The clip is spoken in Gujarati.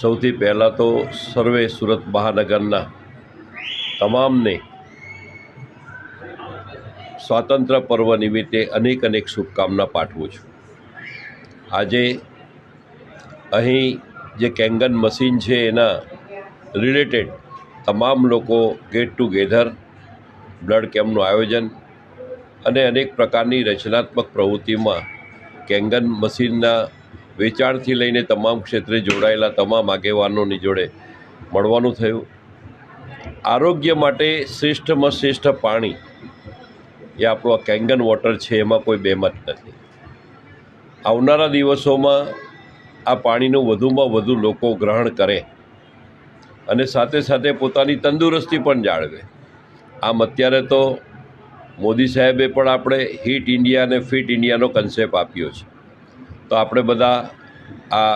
સૌથી પહેલાં તો સર્વે સુરત મહાનગરના તમામને સ્વાતંત્ર્ય પર્વ નિમિત્તે અનેક શુભકામના પાઠવું છું. આજે અહીં જે કેંગન મશીન છે એના રિલેટેડ તમામ લોકો ગેટ ટુગેધર, બ્લડ કેમ્પનું આયોજન અને અનેક પ્રકારની રચનાત્મક પ્રવૃત્તિમાં કેંગન મશીનના વેચાણથી લઈને તમામ ક્ષેત્રે જોડાયેલા તમામ આગેવાનોની જોડે મળવાનું થયું. આરોગ્ય માટે શ્રેષ્ઠમાં શ્રેષ્ઠ પાણી એ આપણું આ કેંગન વોટર છે, એમાં કોઈ બેમત નથી. આવનારા દિવસોમાં આ પાણીનું વધુમાં વધુ લોકો ગ્રહણ કરે અને સાથે સાથે પોતાની તંદુરસ્તી પણ જાળવે. આમ અત્યારે તો મોદી સાહેબે પણ આપણે હિટ ઇન્ડિયા અને ફિટ ઇન્ડિયાનો કન્સેપ્ટ આપ્યો છે. તો આપણે બધા આ